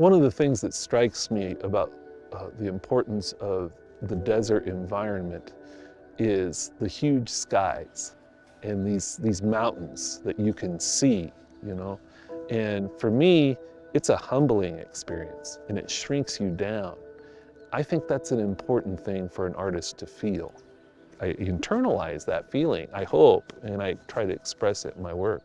One of the things that strikes me about the importance of the desert environment is the huge skies and these mountains that you can see, you know. And for me, it's a humbling experience and it shrinks you down. I think that's an important thing for an artist to feel. I internalize that feeling, I hope, and I try to express it in my work.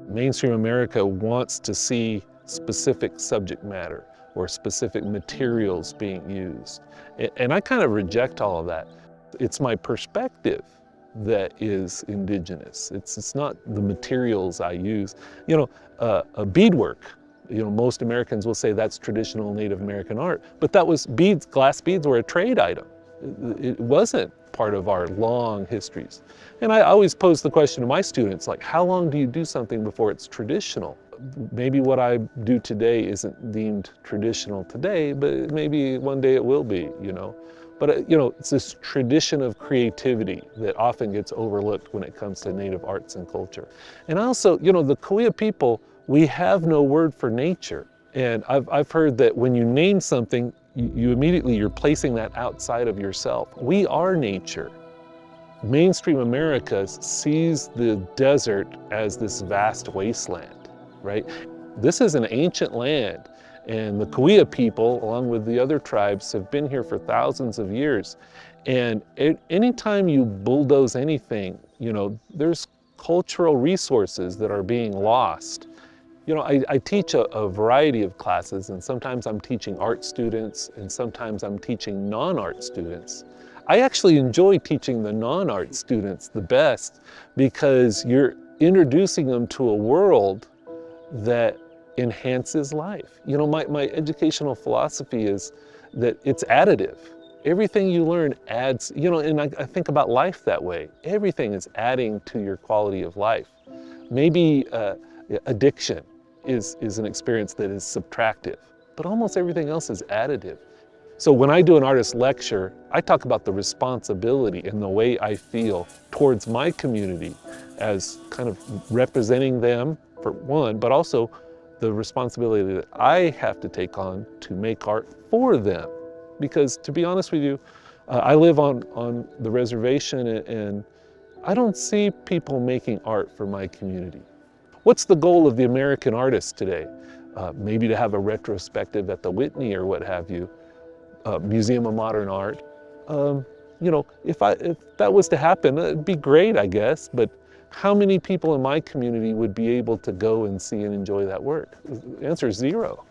Mainstream America wants to see specific subject matter or specific materials being used. And I kind of reject all of that. It's my perspective that is indigenous. It's not the materials I use. You know, beadwork, you know, most Americans will say that's traditional Native American art, but that was beads, glass beads were a trade item. It wasn't part of our long histories. And I always pose the question to my students, like, how long do you do something before it's traditional? Maybe what I do today isn't deemed traditional today, but maybe one day it will be, you know. But, you know, it's this tradition of creativity that often gets overlooked when it comes to Native arts and culture. And also, you know, the Cahuilla people, we have no word for nature. And I've heard that when you name something, you're placing that outside of yourself. We are nature. Mainstream America sees the desert as this vast wasteland, right? This is an ancient land, and the Cahuilla people, along with the other tribes, have been here for thousands of years. And anytime you bulldoze anything, you know, there's cultural resources that are being lost. You know, I teach a variety of classes, and sometimes I'm teaching art students, and sometimes I'm teaching non-art students. I actually enjoy teaching the non-art students the best because you're introducing them to a world that enhances life. You know, my educational philosophy is that it's additive. Everything you learn adds, you know, and I think about life that way. Everything is adding to your quality of life. Maybe addiction is an experience that is subtractive, but almost everything else is additive. So when I do an artist lecture, I talk about the responsibility and the way I feel towards my community as kind of representing them, for one, but also the responsibility that I have to take on to make art for them. Because to be honest with you, I live on the reservation and I don't see people making art for my community. What's the goal of the American artist today? Maybe to have a retrospective at the Whitney or what have you. Museum of Modern Art. You know, if that was to happen, it'd be great, I guess, but how many people in my community would be able to go and see and enjoy that work? The answer is zero.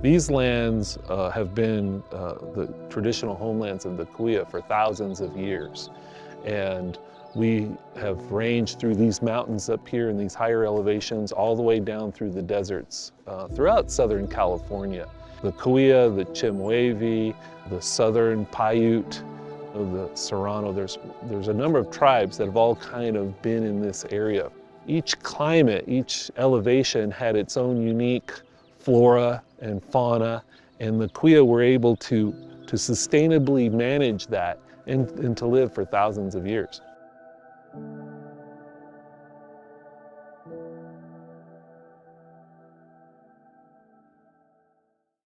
These lands have been the traditional homelands of the Cahuilla for thousands of years. And we have ranged through these mountains up here in these higher elevations all the way down through the deserts throughout Southern California. The Cahuilla, the Chemehuevi, the Southern Paiute, the Serrano, there's a number of tribes that have all kind of been in this area. Each climate, each elevation had its own unique flora and fauna, and the Cahuilla were able to sustainably manage that and to live for thousands of years.